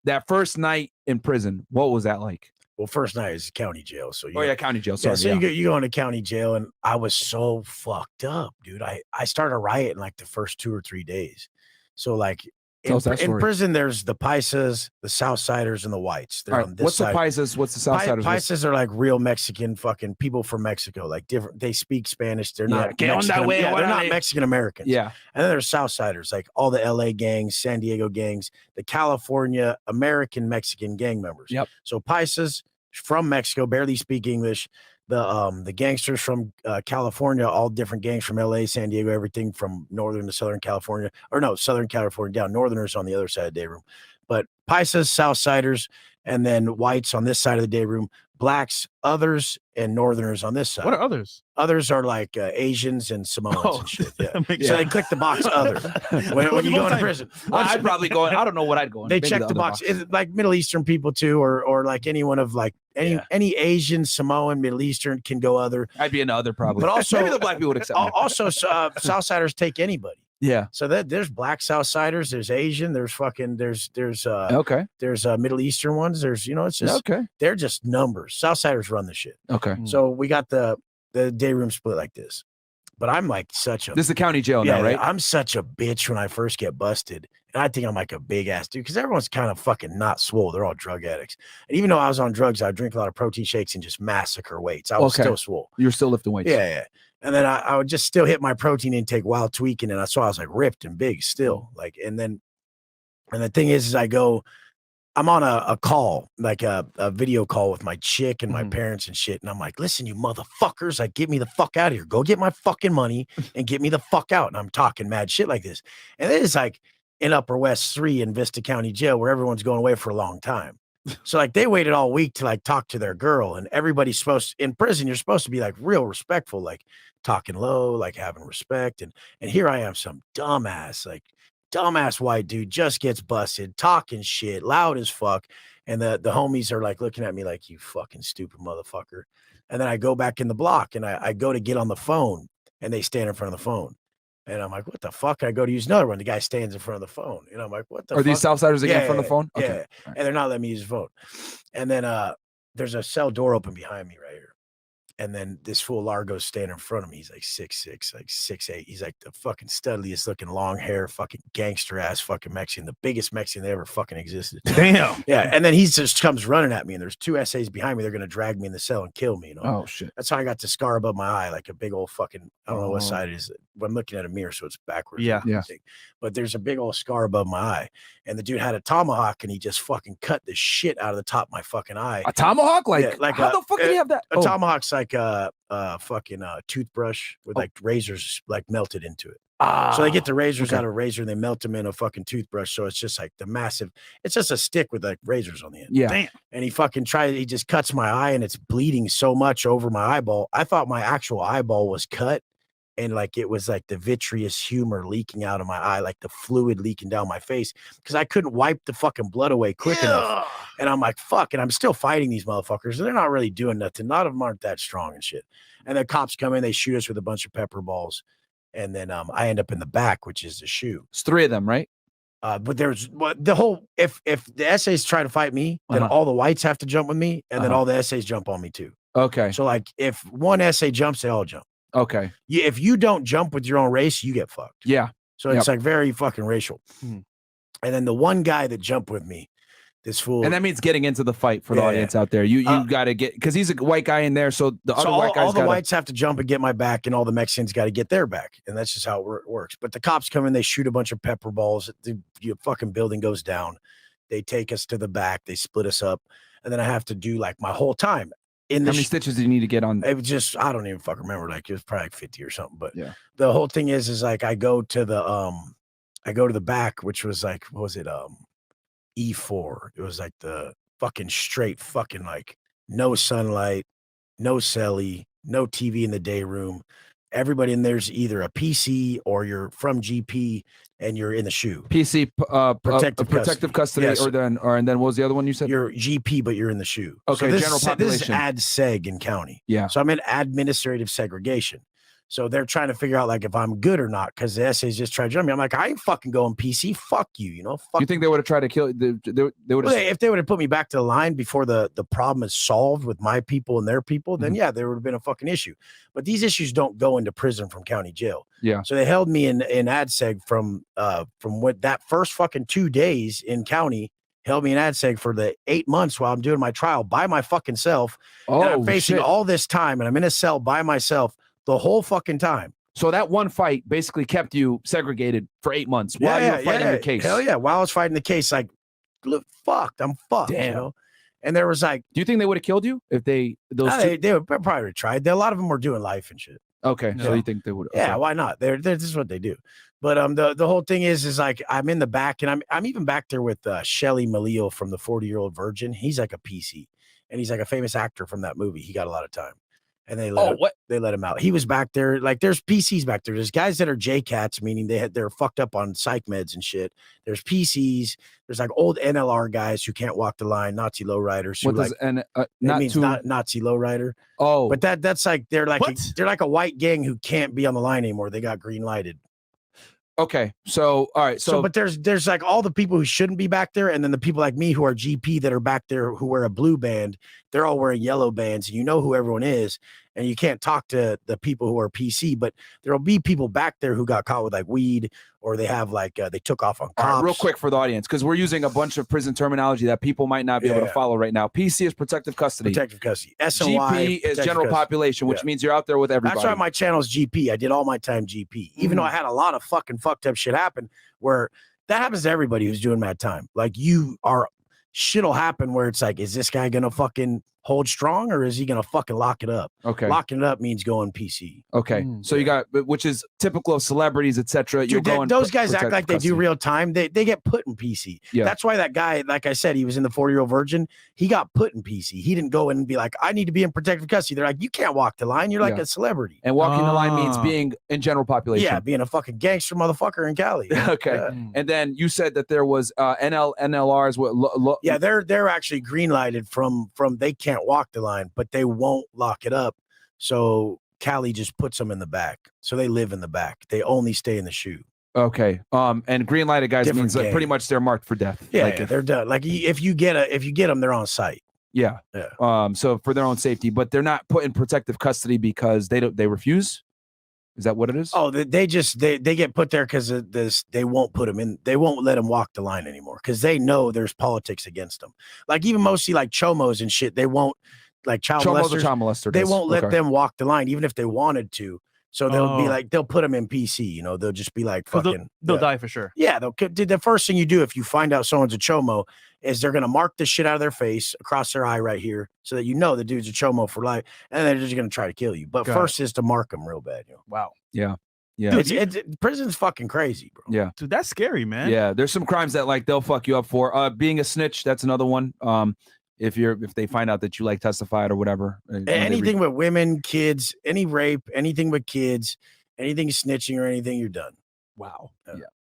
that first night in prison, what was that like? Well, first night is county jail. So county jail. Sorry, so you go into county jail, and I was so fucked up, dude. I started a riot in like the first 2 or 3 days. So like in prison, there's the Paisas, the Southsiders, and the whites. They're on this what's side. the Paisas? What's the Southsiders? Paisas are like real Mexican fucking people from Mexico, like different. They speak Spanish. They're not Mexican. They're not Mexican Americans. Yeah. And then there's Southsiders, like all the LA gangs, San Diego gangs, the California American Mexican gang members. Yep. So Paisas from Mexico barely speak English. The gangsters from California, all different gangs from LA, San Diego, everything from northern to southern California, or no, southern California down. Northerners on the other side of the day room, but Paisas, Southsiders, and then whites on this side of the day room, blacks, others, and northerners on this side. What are others? Others are like Asians and Samoans and shit. Yeah. So they click the box other when you go into prison. I'd probably go. I don't know what I'd go in. They check the box. It's like Middle Eastern people too, or like anyone of like any Asian, Samoan, Middle Eastern can go other. I'd be into other probably. But also maybe the black people would accept me. Also, Southsiders take anybody. Yeah. So there's black Southsiders, there's Asian, there's Middle Eastern ones. There's it's just they're just numbers. Southsiders run the shit. Okay. So we got the day room split like this. But I'm like such a this is the county jail now, right? I'm such a bitch when I first get busted. And I think I'm like a big ass dude because everyone's kind of fucking not swole. They're all drug addicts. And even though I was on drugs, I drink a lot of protein shakes and just massacre weights. I was still swole. You're still lifting weights. Yeah. And then I would just still hit my protein intake while tweaking. And I was like ripped and big still. Like, and the thing is I'm on a call, like a video call with my chick and my parents and shit. And I'm like, listen, you motherfuckers, like, get me the fuck out of here. Go get my fucking money and get me the fuck out. And I'm talking mad shit like this. And it is like in Upper West 3 in Vista County Jail where everyone's going away for a long time. So like they waited all week to like talk to their girl, and everybody's in prison, you're supposed to be like real respectful, like talking low, like having respect. And here I am, some dumbass white dude just gets busted, talking shit, loud as fuck. And the homies are like looking at me like, you fucking stupid motherfucker. And then I go back in the block and I go to get on the phone and they stand in front of the phone. And I'm like, what the fuck? I go to use another one. The guy stands in front of the phone. And I'm like, what the fuck? Are these Southsiders again in front of the phone? Yeah. Okay. Right. And they're not letting me use the phone. And then there's a cell door open behind me right here. And then this fool Largo's standing in front of me. He's like 6'6", like 6'8". He's like the fucking studliest looking long hair, fucking gangster ass fucking Mexican, the biggest Mexican that ever fucking existed. Damn. Yeah. And then he just comes running at me, and there's 2 SAs behind me. They're going to drag me in the cell and kill me. Oh, shit. That's how I got the scar above my eye, like a big old fucking, I don't know what side it is. I'm looking at a mirror, so it's backwards. Yeah. But there's a big old scar above my eye. And the dude had a tomahawk, and he just fucking cut the shit out of the top of my fucking eye. A tomahawk? Like how the fuck did he have that? A tomahawk's like a fucking toothbrush with like razors like melted into it. So they get the razors out of a razor and they melt them in a fucking toothbrush. So it's just like it's just a stick with like razors on the end. Yeah. Damn. And he just cuts my eye, and it's bleeding so much over my eyeball. I thought my actual eyeball was cut, and like it was like the vitreous humor leaking out of my eye, like the fluid leaking down my face, because I couldn't wipe the fucking blood away quick enough. And I'm like, fuck, and I'm still fighting these motherfuckers. And they're not really doing nothing. None of them aren't that strong and shit. And the cops come in, they shoot us with a bunch of pepper balls. And then I end up in the back, which is the shoe. It's 3 of them, right? But there's the whole, if the SAs try to fight me, then all the whites have to jump with me, and then all the SAs jump on me too. Okay. So like if one SA jumps, they all jump. Okay. If you don't jump with your own race, you get fucked. Yeah. So it's like very fucking racial. And then the one guy that jumped with me, this fool. And that means getting into the fight for the audience out there. You got to get, because he's a white guy in there. So the other white guys all the whites have to jump and get my back, and all the Mexicans got to get their back. And that's just how it works. But the cops come in, they shoot a bunch of pepper balls. The fucking building goes down. They take us to the back. They split us up. And then I have to do like my whole time. How many stitches do you need to get on? It was just, I don't even fucking remember. Like it was probably like 50 or something. But the whole thing is like I go to the back, which was like, what was it? E4. It was like the fucking straight fucking like no sunlight, no celly, no TV in the day room. Everybody in there's either a PC or you're from GP and you're in the shoe. PC, protective custody, yes. and then what was the other one you said? You're GP, but you're in the shoe. Okay, so general population. This is ad seg in county. Yeah. So I'm in administrative segregation. So they're trying to figure out like if I'm good or not because the essays just tried to jump me. I'm like, I ain't fucking going PC. Fuck you, you know. Fuck you think they would have tried to kill? They would. Well, if they would have put me back to the line before the problem is solved with my people and their people, then yeah, there would have been a fucking issue. But these issues don't go into prison from county jail. Yeah. So they held me in ADSEG from what that first fucking 2 days in county. Held me in ADSEG for the 8 months while I'm doing my trial by my fucking self. Oh, and I'm facing shit. all this time, and I'm in a cell by myself the whole fucking time. So that one fight basically kept you segregated for 8 months while you were fighting the case. Hell yeah. While I was fighting the case, like, look, fucked. I'm fucked. Damn. You know? And there was like, do you think they would have killed you if they would probably tried. A lot of them were doing life and shit. Okay. So you think they would? Yeah, why not? This is what they do. But the whole thing is like I'm in the back, and I'm even back there with Shelly Malil from the 40-Year-Old Virgin. He's like a PC, and he's like a famous actor from that movie. He got a lot of time. And they let him out. He was back there. Like there's PCs back there. There's guys that are JCats, meaning they're fucked up on psych meds and shit. There's PCs. There's like old NLR guys who can't walk the line, Nazi lowriders. What does not Nazi lowrider? Oh, but that's like they're like a white gang who can't be on the line anymore. They got green lighted. Okay. So, all right. So, but there's like all the people who shouldn't be back there. And then the people like me who are GP that are back there who wear a blue band, they're all wearing yellow bands. And you know who everyone is. And you can't talk to the people who are PC, but there'll be people back there who got caught with like weed, or they have like, they took off on cops. All right, real quick for the audience, because we're using a bunch of prison terminology that people might not be able to follow right now. PC is protective custody. Protective custody. SNY GP is general population, which means you're out there with everybody. That's why my channel is GP. I did all my time GP, even though I had a lot of fucking fucked up shit happen where that happens to everybody who's doing mad time. Like shit'll happen where it's like, is this guy going to fucking hold strong or is he going to fucking lock it up? Okay. Locking it up means going PC. Okay. So you got, which is typical of celebrities, etc. Those guys act like they do real time. They get put in PC. Yeah. That's why that guy, like I said, he was in the 40-Year-Old Virgin. He got put in PC. He didn't go in and be like, I need to be in protective custody. They're like, you can't walk the line. You're like a celebrity. And walking the line means being in general population. Yeah, being a fucking gangster motherfucker in Cali. Okay. Yeah. And then you said that there was NLRs. Yeah, they're actually green lighted from they can't walk the line, but they won't lock it up. So Cali just puts them in the back. So they live in the back. They only stay in the shoe. Okay. And green lighted guys means like pretty much they're marked for death. Yeah, like they're done. Like if you get them, they're on site. Yeah. So for their own safety, but they're not put in protective custody because they refuse. Is that what it is? Oh, they get put there because of this. They won't put them in. They won't let them walk the line anymore because they know there's politics against them. Like even mostly like chomos and shit. They won't like child molesters. They won't let them walk the line even if they wanted to. So they'll be like, they'll put them in PC, you know, they'll just be like, fucking, they'll die for sure. Yeah. The first thing you do if you find out someone's a chomo is they're going to mark the shit out of their face across their eye right here so that you know the dude's a chomo for life. And they're just going to try to kill you. But first is to mark them real bad. You know? Wow. Yeah. Yeah. Dude, prison's fucking crazy, bro. Yeah. Dude, that's scary, man. Yeah. There's some crimes that like they'll fuck you up for. Being a snitch, that's another one. If they find out that you like testified or whatever. Anything with women, kids, any rape, anything with kids, anything snitching or anything, you're done. Wow. Yeah.